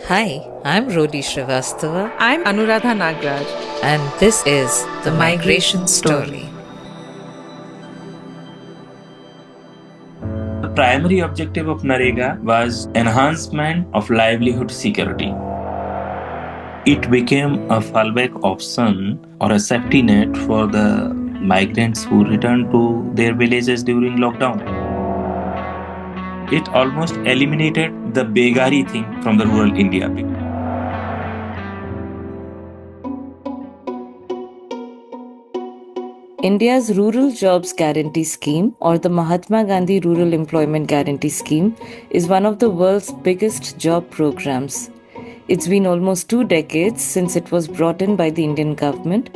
Hi, I'm Rodi Srivastava, I'm Anuradha Nagraj. and this is The Migration Story. The primary objective of NREGA was enhancement of livelihood security. It became a fallback option or a safety net for the migrants who returned to their villages during lockdown. It almost eliminated the begari thing from the rural India. India's Rural Jobs Guarantee Scheme, or the Mahatma Gandhi Rural Employment Guarantee Scheme, is one of the world's biggest job programs. It's been almost 2 decades since it was brought in by the Indian government.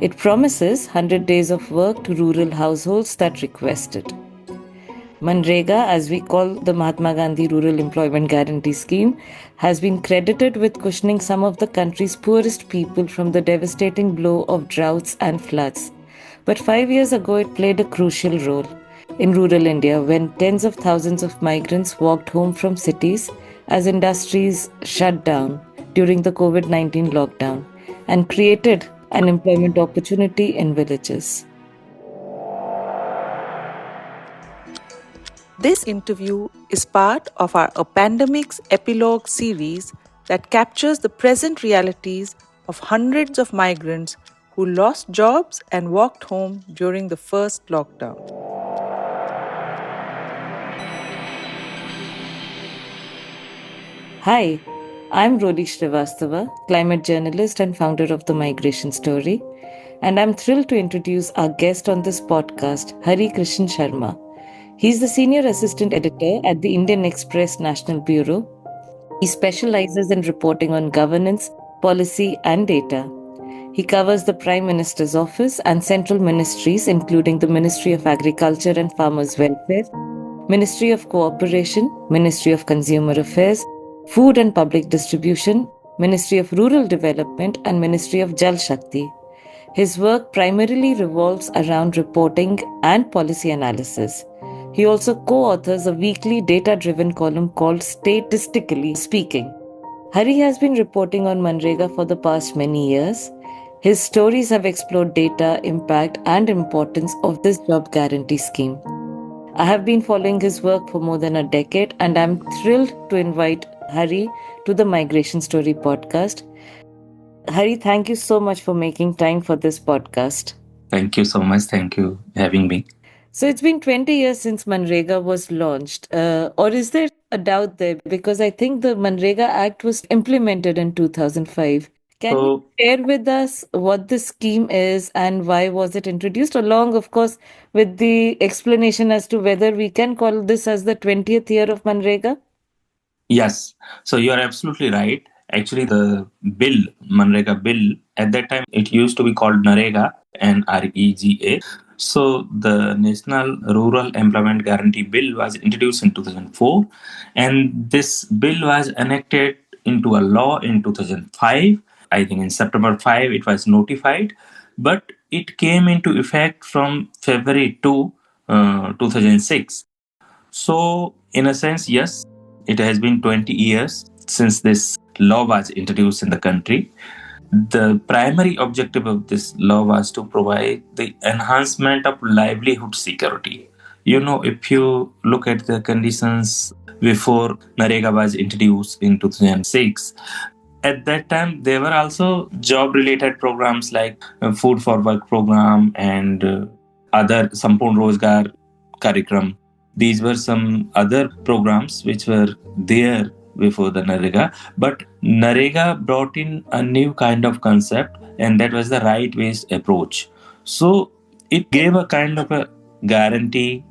It promises 100 days of work to rural households that request it. MGNREGA, as we call the Mahatma Gandhi Rural Employment Guarantee Scheme, has been credited with cushioning some of the country's poorest people from the devastating blow of droughts and floods. But 5 years ago, it played a crucial role in rural India when tens of thousands of migrants walked home from cities as industries shut down during the COVID-19 lockdown and created an employment opportunity in villages. This interview is part of our A Pandemics Epilogue series that captures the present realities of hundreds of migrants who lost jobs and walked home during the first lockdown. Hi, I'm Rodi Srivastava, climate journalist and founder of The Migration Story, and I'm thrilled to introduce our guest on this podcast, Harikishan Sharma. He's the senior assistant editor at the Indian Express National Bureau. He specializes in reporting on governance, policy, and data. He covers the Prime Minister's office and central ministries, including the Ministry of Agriculture and Farmers' Welfare, Ministry of Cooperation, Ministry of Consumer Affairs, Food and Public Distribution, Ministry of Rural Development, and Ministry of Jal Shakti. His work primarily revolves around reporting and policy analysis. He also co-authors a weekly data-driven column called Statistically Speaking. Hari has been reporting on MGNREGA for the past many years. His stories have explored data, impact, and importance of this job guarantee scheme. I have been following his work for more than a decade, and I'm thrilled to invite Hari to the Migration Story podcast. Hari, thank you so much for making time for this podcast. Thank you so much. Thank you for having me. So it's been 20 years since MGNREGA was launched. Or is there a doubt there? Because I think the MGNREGA Act was implemented in 2005. Can you share with us what this scheme is and why was it introduced, along, of course, with the explanation as to whether we can call this as the 20th year of MGNREGA? Yes, so you are absolutely right. Actually, the bill, MNREGA bill, at that time it used to be called NREGA, NREGA. So the National Rural Employment Guarantee Bill was introduced in 2004, and this bill was enacted into a law in 2005. I think in September 5 it was notified, but it came into effect from February 2, 2006. So, in a sense, yes, it has been 20 years since this law was introduced in the country. The primary objective of this law was to provide the enhancement of livelihood security. You know, if you look at the conditions before NREGA was introduced in 2006, at that time there were also job related programs like food for work program and other Sampurn Rozgar Karikram. These were some other programs which were there before the NREGA, but NREGA brought in a new kind of concept, and that was the right-based approach. So it gave a kind of a guarantee,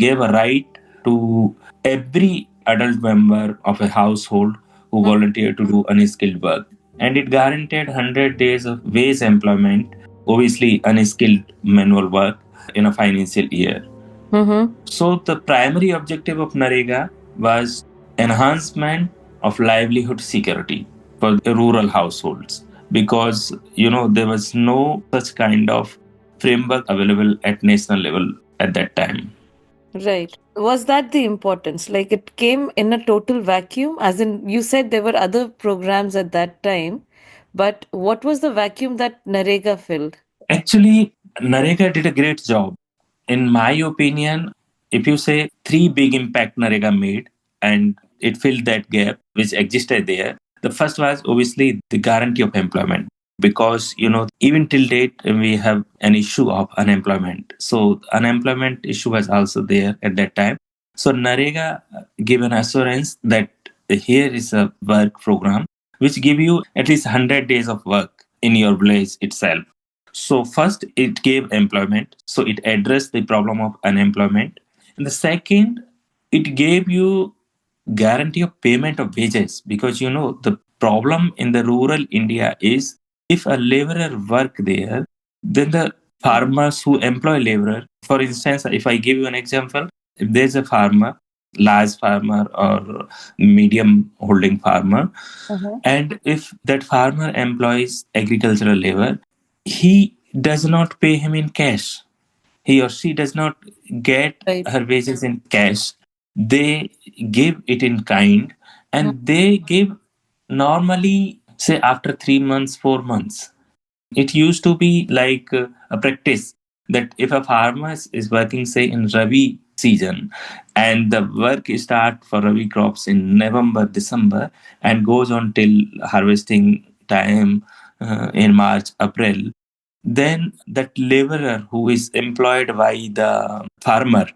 gave a right to every adult member of a household who volunteered to do unskilled work. And it guaranteed 100 days of wage employment, obviously unskilled manual work, in a financial year. So the primary objective of NREGA was enhancement of livelihood security for the rural households, because there was no such kind of framework available at national level at that time. Right. Was that the importance? Like it came in a total vacuum, as in you said there were other programs at that time, but what was the vacuum that Narega filled? Actually, Narega did a great job. In my opinion, if you say three big impact Narega made and it filled that gap which existed there, the first was obviously the guarantee of employment. Because even till date we have an issue of unemployment. So unemployment issue was also there at that time. So Narega gave an assurance that here is a work program which give you at least 100 days of work in your village itself. So first, it gave employment. So it addressed the problem of unemployment. And the second, it gave you guarantee of payment of wages, because the problem in the rural India is if a laborer work there, then the farmers who employ laborer, for instance, if I give you an example, if there's a farmer, large farmer or medium holding farmer, Uh-huh. and if that farmer employs agricultural labor, he does not pay him in cash. He or she does not get Right. her wages in cash. They give it in kind, Mm. and they give normally, say, after 3 months, 4 months. It used to be like a practice that if a farmer is working, say, in Rabi season, and the work start for Rabi crops in November, December, and goes on till harvesting time in March, April, then that laborer who is employed by the farmer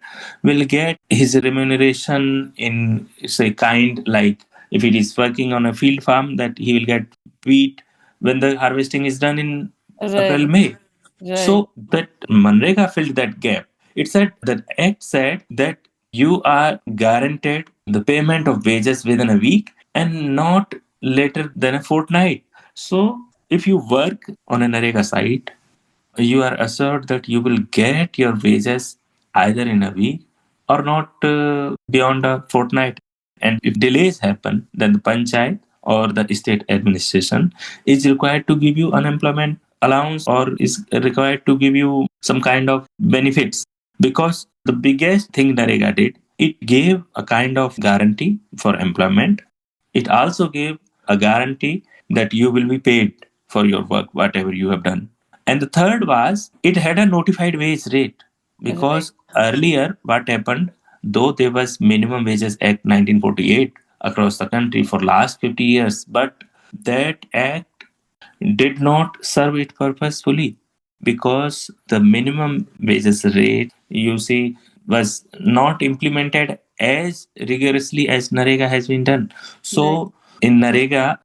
will get his remuneration in, say, kind, like if it is working on a field farm, that he will get wheat when the harvesting is done in April, Right. May. Right. So that Manrega filled that gap. It said that act said that you are guaranteed the payment of wages within a week and not later than a fortnight. So if you work on a Narega site, you are assured that you will get your wages either in a week or not beyond a fortnight. And if delays happen, then the panchayat or the state administration is required to give you unemployment allowance or is required to give you some kind of benefits. Because the biggest thing Narega did, it gave a kind of guarantee for employment. It also gave a guarantee that you will be paid for your work, whatever you have done. And the third was it had a notified wage rate, Right. because earlier what happened, though there was Minimum Wages Act 1948 across the country for last 50 years, but that act did not serve it purposefully, because the minimum wages rate, you see, was not implemented as rigorously as Narega has been done. Right. So in Narega,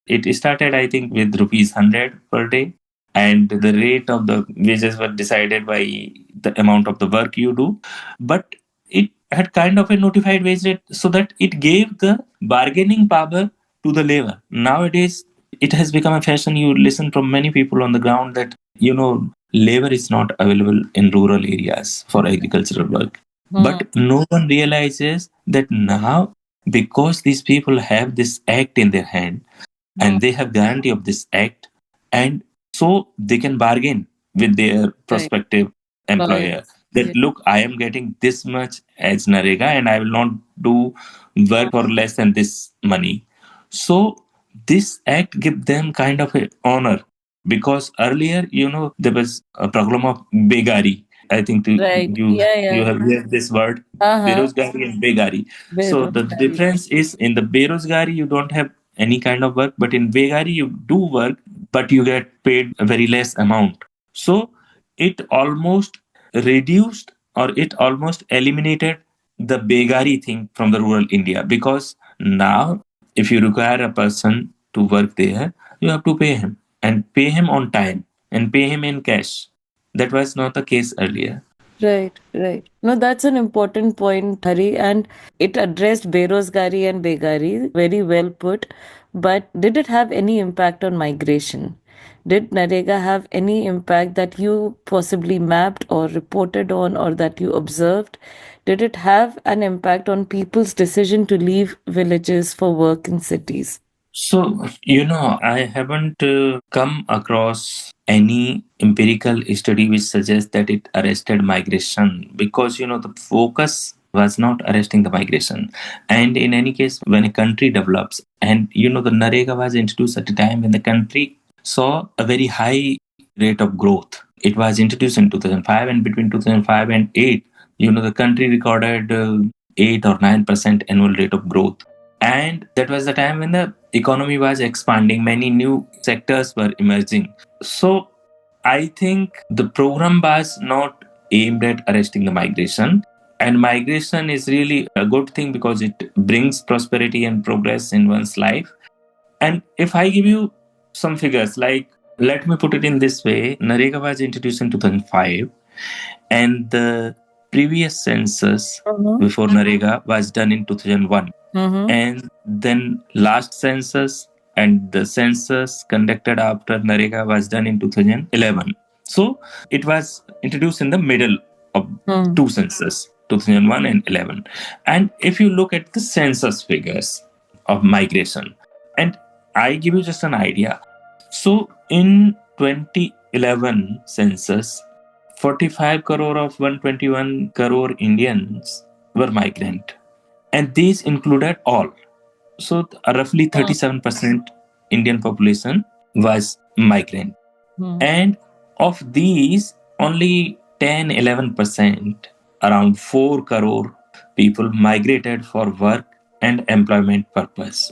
it started, I think, with rupees 100 per day, and the rate of the wages were decided by the amount of the work you do. But it had kind of a notified wage rate, so that it gave the bargaining power to the labor. Nowadays, it has become a fashion. You listen from many people on the ground that, labor is not available in rural areas for agricultural work. Hmm. But no one realizes that now, because these people have this act in their hand Hmm. and they have guarantee of this act, and so they can bargain with their Right. prospective Right. employer that, Yeah. look, I am getting this much as Narega and I will not do work for less than this money. So this act give them kind of a honor, because earlier, there was a problem of begari. I think Right. you Yeah. you Yeah. have heard this word, Uh-huh. berozgari and begari. So the Berozgari. difference is, in the berozgari you don't have any kind of work, but in begari you do work, but you get paid a very less amount. So it almost reduced, or it almost eliminated the begari thing from the rural India, because now if you require a person to work there, you have to pay him, and pay him on time, and pay him in cash. That was not the case earlier. Right, right. No, that's an important point, Hari, and it addressed Berozgari and Begari very well put. But did it have any impact on migration? Did Narega have any impact that you possibly mapped or reported on or that you observed? Did it have an impact on people's decision to leave villages for work in cities? I haven't come across any empirical study which suggests that it arrested migration because, the focus was not arresting the migration. And in any case, when a country develops, and, the NREGA was introduced at a time when the country saw a very high rate of growth. It was introduced in 2005, and between 2005 and 8, the country recorded 8 or 9% annual rate of growth. And that was the time when the economy was expanding, many new sectors were emerging. So I think the program was not aimed at arresting the migration. And migration is really a good thing because it brings prosperity and progress in one's life. And if I give you some figures, like, let me put it in this way: NREGA was introduced in 2005, and the previous census before NREGA was done in 2001. And then last census and the census conducted after NREGA was done in 2011. So it was introduced in the middle of two census, 2001 and 11. And if you look at the census figures of migration, and I give you just an idea. So in 2011 census, 45 crore of 121 crore Indians were migrant, and these included all. So roughly 37% Indian population was migrant. And of these, only 10-11%, around 4 crore people migrated for work and employment purpose.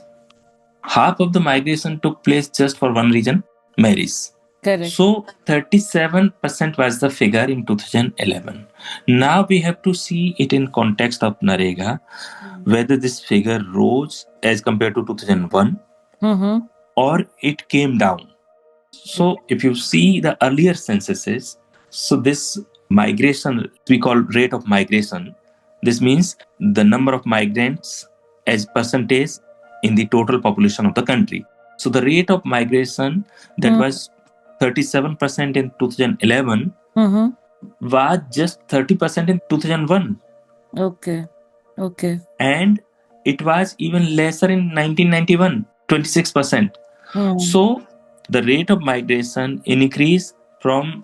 Half of the migration took place just for one reason: marriage. Correct. So 37% was the figure in 2011. Now we have to see it in context of NREGA, whether this figure rose as compared to 2001 or it came down. So if you see the earlier censuses, so this migration, we call rate of migration. This means the number of migrants as percentage in the total population of the country. So the rate of migration that was 37% in 2011 was just 30% in 2001. Okay. And it was even lesser in 1991, 26%. So the rate of migration increased from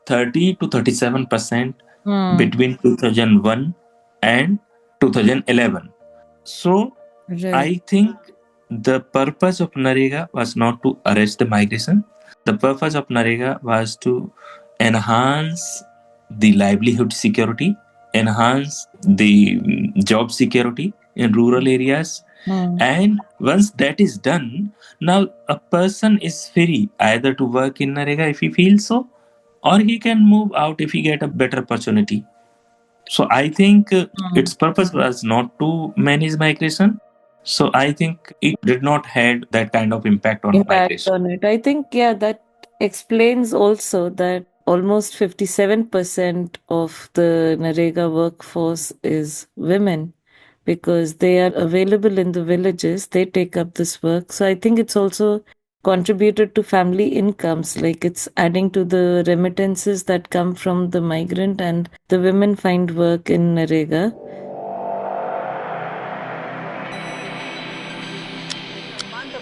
30 to 37% between 2001 and 2011. So I think the purpose of NREGA was not to arrest the migration. The purpose of NREGA was to enhance the livelihood security, enhance the job security in rural areas. And once that is done, now a person is free either to work in NREGA if he feels so, or he can move out if he get a better opportunity. So I think its purpose was not to manage migration. So I think it did not had that kind of impact on migration. On it. I think, that explains also that almost 57% of the NREGA workforce is women because they are available in the villages. They take up this work. So I think it's also contributed to family incomes, like it's adding to the remittances that come from the migrant, and the women find work in NREGA.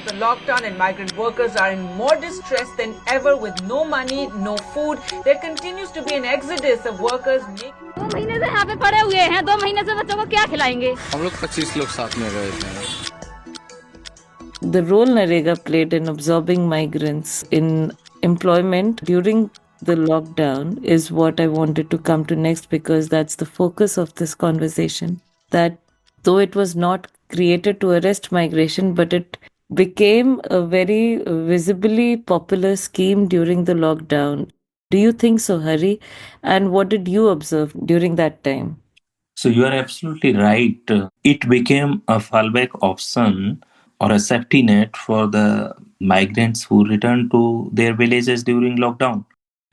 The lockdown and migrant workers are in more distress than ever with no money, no food. There continues to be an exodus of workers making 2 महीने से यहाँ पे पड़े हुए हैं, 2 महीने से बच्चों को क्या खिलाएंगे? हम लोग 25 लोग साथ में गए थे. The role NREGA played in absorbing migrants in employment during the lockdown is what I wanted to come to next, because that's the focus of this conversation. That though it was not created to arrest migration, but it became a very visibly popular scheme during the lockdown. Do you think so, Hari? And what did you observe during that time? So you are absolutely right. It became a fallback option or a safety net for the migrants who returned to their villages during lockdown.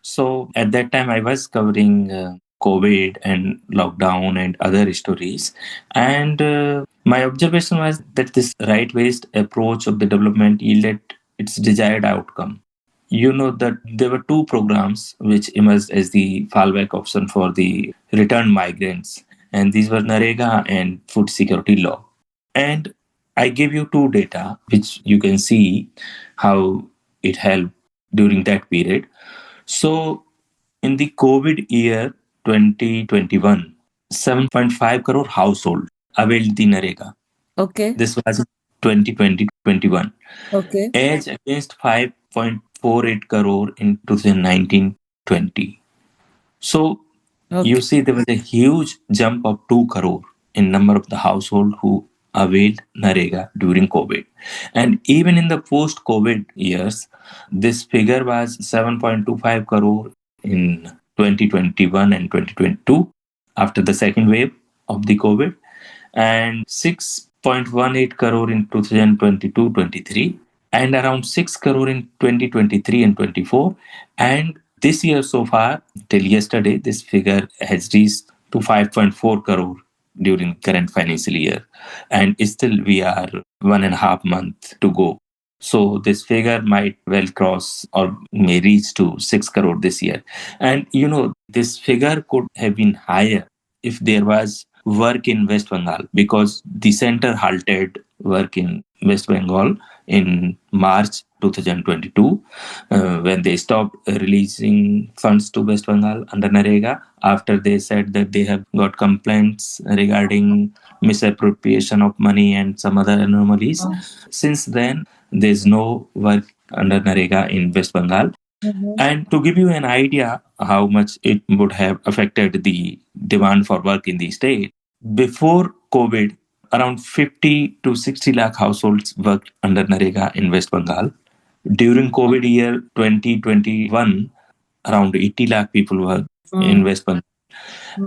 So at that time, I was covering COVID and lockdown and other stories. And my observation was that this right-based approach of the development yielded its desired outcome. You know that there were two programs which emerged as the fallback option for the returned migrants, and these were NREGA and Food Security Law. And I give you two data which you can see how it helped during that period. So in the COVID year 2021, 7.5 crore household availed the NREGA. Okay. This was 2020-21. Okay. As against 5.48 crore in 2019-20. So you Okay. see there was a huge jump of 2 crore in number of the household who availed NREGA during COVID. And even in the post-COVID years, this figure was 7.25 crore in 2021 and 2022 after the second wave of the COVID, and 6.18 crore in 2022-23, and around 6 crore in 2023 and 24. And this year so far, till yesterday, this figure has reached to 5.4 crore during current financial year. And still we are 1.5 months to go. So this figure might well cross or may reach to 6 crore this year. And this figure could have been higher if there was work in West Bengal, because the center halted work in West Bengal in March 2022 when they stopped releasing funds to West Bengal under NREGA after they said that they have got complaints regarding misappropriation of money and some other anomalies. Since then, there's no work under NREGA in West Bengal. And to give you an idea how much it would have affected the demand for work in the state, before COVID, around 50 to 60 lakh households worked under NREGA in West Bengal. During COVID year 2021, around 80 lakh people worked in West Bengal.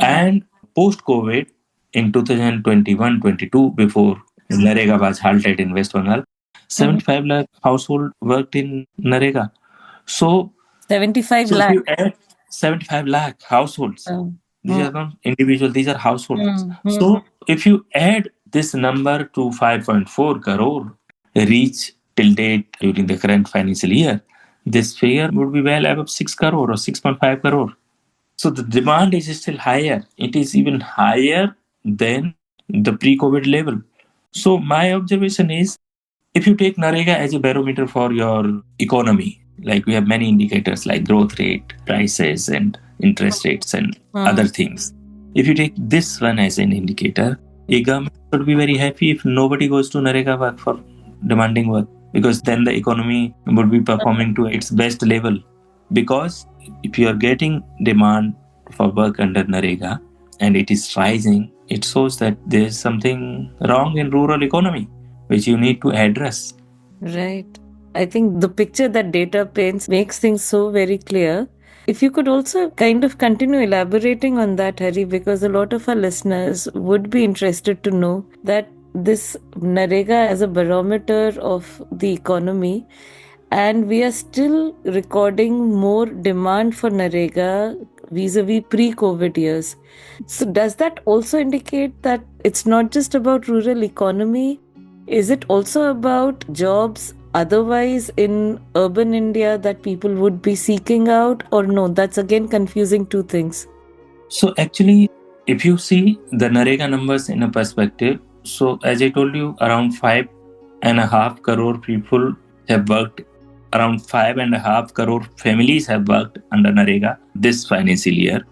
And post-COVID, in 2021-22, before NREGA was halted in West Bengal, 75 lakh household worked in NREGA. So 75 so if lakh. you add 75 lakh households, these are not individual, these are households. So if you add this number to 5.4 crore reach till date during the current financial year, this figure would be well above 6 crore or 6.5 crore. So the demand is still higher. It is even higher than the pre-COVID level. So my observation is, if you take NREGA as a barometer for your economy, like we have many indicators like growth rate, prices, and interest rates, and other things. If you take this one as an indicator, a government should be very happy if nobody goes to NREGA work for demanding work, because then the economy would be performing to its best level. Because if you are getting demand for work under NREGA and it is rising, it shows that there is something wrong in rural economy which you need to address. Right. I think the picture that data paints makes things so very clear. If you could also kind of continue elaborating on that, Hari, because a lot of our listeners would be interested to know that this NREGA as a barometer of the economy, and we are still recording more demand for NREGA vis-a-vis pre-COVID years. So does that also indicate that it's not just about rural economy? Is it also about jobs otherwise in urban India that people would be seeking out, or no? That's again confusing two things. So actually, if you see the NREGA numbers in a perspective, so as I told you, around 5.5 crore people have worked, around 5.5 crore families have worked under NREGA this financial year,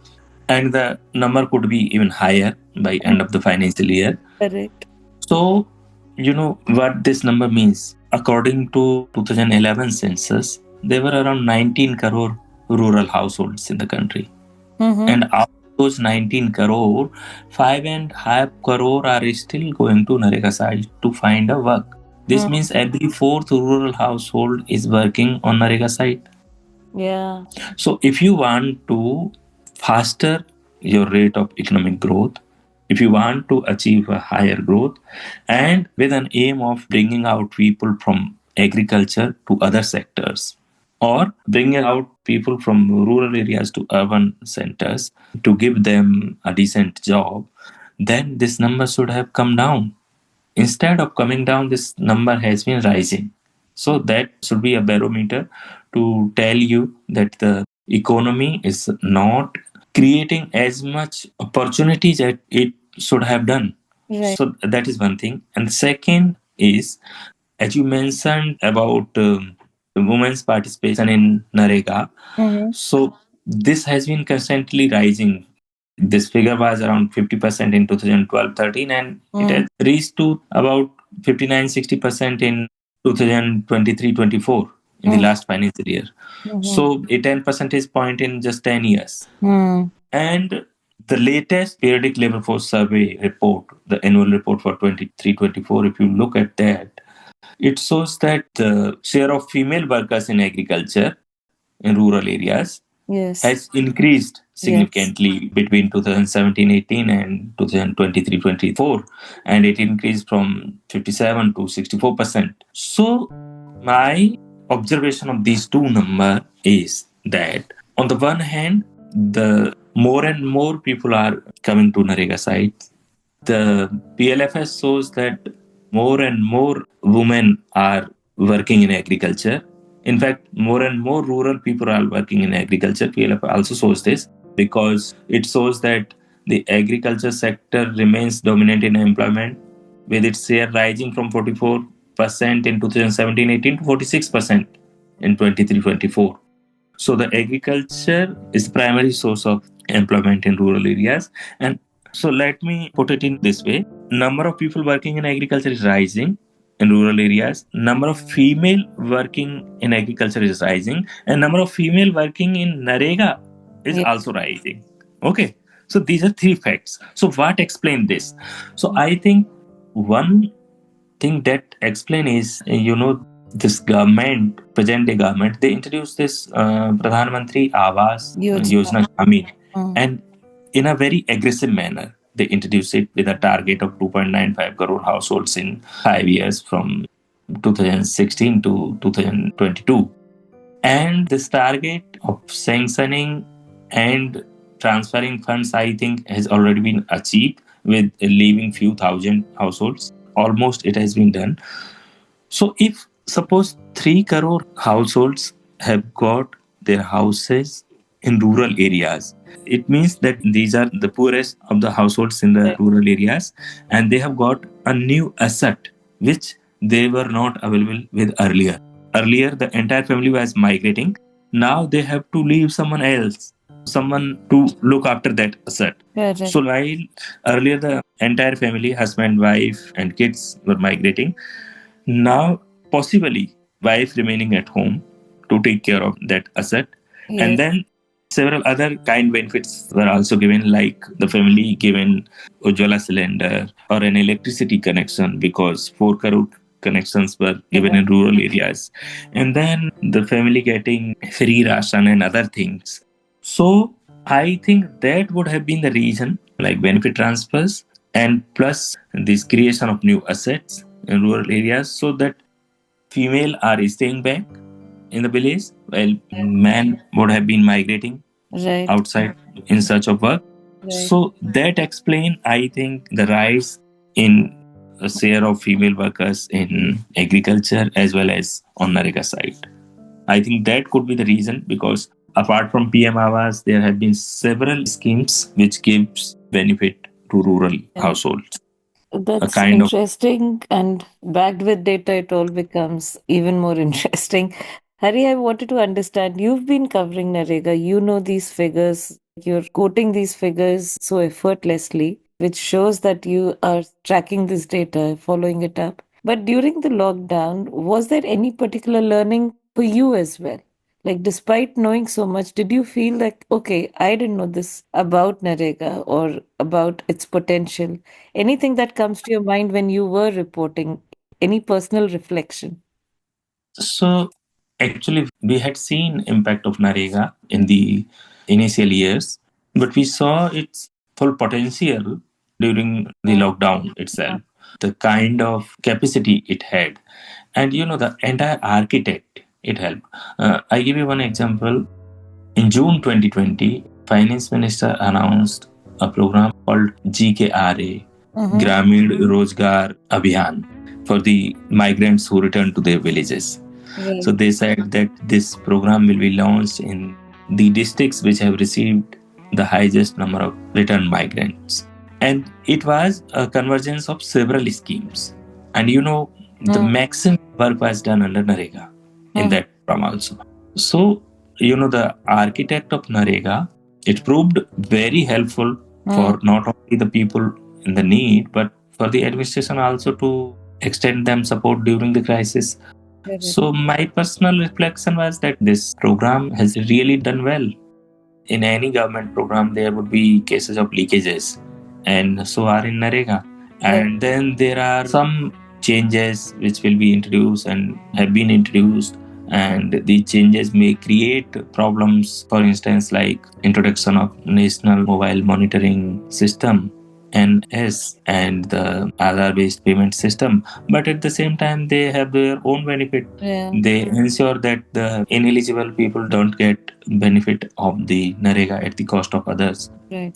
and the number could be even higher by end of the financial year. Correct. So, you know what this number means. According to 2011 census, there were around 19 crore rural households in the country. And out of those 19 crore, 5.5 crore are still going to NREGA site to find a work. This means every fourth rural household is working on NREGA site. Yeah. So if you want to faster your rate of economic growth, if you want to achieve a higher growth, and with an aim of bringing out people from agriculture to other sectors, or bringing out people from rural areas to urban centers to give them a decent job, then this number should have come down. Instead of coming down, this number has been rising. So that should be a barometer to tell you that the economy is not creating as much opportunities as it should have done. Right. So that is one thing. And second, is, as you mentioned about women's participation in NREGA, so this has been constantly rising. This figure was around 50% in 2012-13, and it has reached to about 59-60% in 2023-24 in the last financial year. So a 10 percentage point in just 10 years. And the latest periodic labor force survey report, the annual report for 23-24, if you look at that, it shows that the share of female workers in agriculture in rural areas has increased significantly between 2017-18 and 2023-24, and it increased from 57 to 64%. So my observation of these two numbers is that on the one hand, the more and more people are coming to NREGA sites. The PLFS shows that more and more women are working in agriculture. In fact, more and more rural people are working in agriculture. PLF also shows this because it shows that the agriculture sector remains dominant in employment, with its share rising from 44% in 2017-18 to 46% in 23-24. So the agriculture is the primary source of employment in rural areas. And so let me put it in this way. Number of people working in agriculture is rising in rural areas. Number of female working in agriculture is rising. And number of female working in NREGA is also rising. Okay. So these are three facts. So what explain this? So I think one thing that explain is, this government, present day government, they introduced this Pradhan Mantri Awas Yojana Shamin, and in a very aggressive manner, they introduced it with a target of 2.95 crore households in 5 years from 2016 to 2022. And this target of sanctioning and transferring funds, I think, has already been achieved with leaving few thousand households. Almost it has been done. So if suppose 3 crore households have got their houses in rural areas, it means that these are the poorest of the households in the rural areas, and they have got a new asset which they were not available with earlier. Earlier, the entire family was migrating. Now they have to leave someone else, someone to look after that asset. So while earlier the entire family, husband, wife, and kids were migrating, now possibly wife remaining at home to take care of that asset. And then several other kind benefits were also given, like the family given Ujjwala cylinder or an electricity connection, because 4 crore connections were given in rural areas. And then the family getting free ration and other things. So I think that would have been the reason, like benefit transfers and plus this creation of new assets in rural areas, so that female are staying back in the village while men would have been migrating outside in search of work. So that explain, I think, the rise in a share of female workers in agriculture as well as on NREGA side. I think that could be the reason, because apart from PM Awas, there have been several schemes which gives benefit to rural households. That's interesting, and backed with data, it all becomes even more interesting. Hari, I wanted to understand, you've been covering NREGA, you know these figures, you're quoting these figures so effortlessly, which shows that you are tracking this data, following it up. But during the lockdown, was there any particular learning for you as well? Like, despite knowing so much, did you feel like, okay, I didn't know this about NREGA or about its potential? Anything that comes to your mind when you were reporting, any personal reflection? So actually, we had seen impact of NREGA in the initial years, but we saw its full potential during the lockdown itself. The kind of capacity it had, and the entire architect it helped. I give you one example. In June 2020, Finance Minister announced a program called GKRA, Gramin Rozgar Abhiyan, for the migrants who return to their villages. So they said that this program will be launched in the districts which have received the highest number of return migrants. And it was a convergence of several schemes. And The maximum work was done under NREGA in that program also. So, the architect of NREGA, it proved very helpful for not only the people in the need, but for the administration also to extend them support during the crisis. So my personal reflection was that this program has really done well. In any government program, there would be cases of leakages, and so are in NREGA. And then there are some changes which will be introduced and have been introduced, and these changes may create problems. For instance, like introduction of National Mobile Monitoring System (NS) and the Aadhaar-based payment system. But at the same time, they have their own benefit. They ensure that the ineligible people don't get benefit of the NREGA at the cost of others.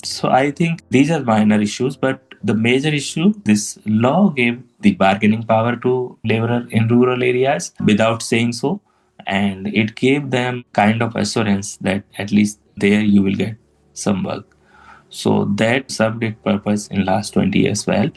So I think these are minor issues, but the major issue, this law gave the bargaining power to laborer in rural areas without saying so, and it gave them kind of assurance that at least there you will get some work. So that served its purpose in last 20 years well.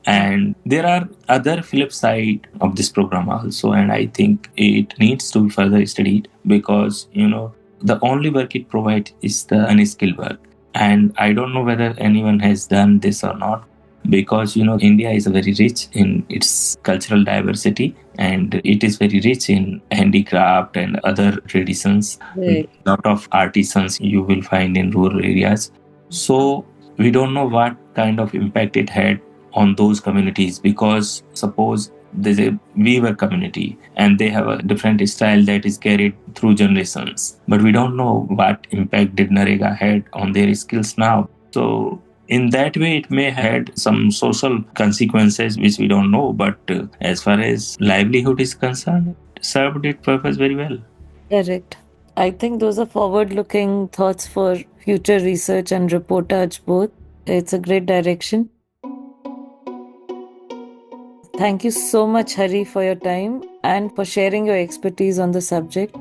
And there are other flip side of this program also, and I think it needs to be further studied because the only work it provides is the unskilled work. And I don't know whether anyone has done this or not, because India is very rich in its cultural diversity, and it is very rich in handicraft and other traditions. A lot of artisans you will find in rural areas. So we don't know what kind of impact it had on those communities, because suppose there's a weaver community and they have a different style that is carried through generations, but we don't know what impact did NREGA had on their skills now. So in that way, it may have had some social consequences which we don't know, but as far as livelihood is concerned, it served its purpose very well. Correct. I think those are forward-looking thoughts for future research and reportage both. It's a great direction. Thank you so much, Hari, for your time and for sharing your expertise on the subject.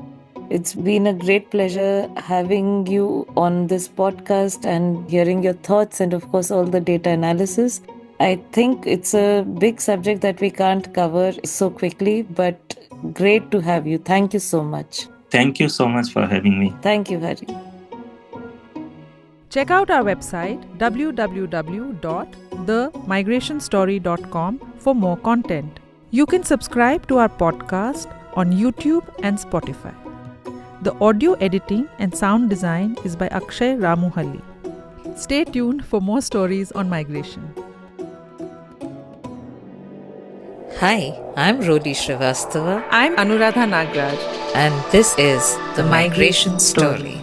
It's been a great pleasure having you on this podcast and hearing your thoughts and, of course, all the data analysis. I think it's a big subject that we can't cover so quickly, but great to have you. Thank you so much. Thank you so much for having me. Thank you, Hari. Check out our website www.themigrationstory.com for more content. You can subscribe to our podcast on YouTube and Spotify. The audio editing and sound design is by Akshay Ramuhalli. Stay tuned for more stories on migration. Hi, I'm Rodi Srivastava. I'm Anuradha Nagraj. And this is The Migration Story.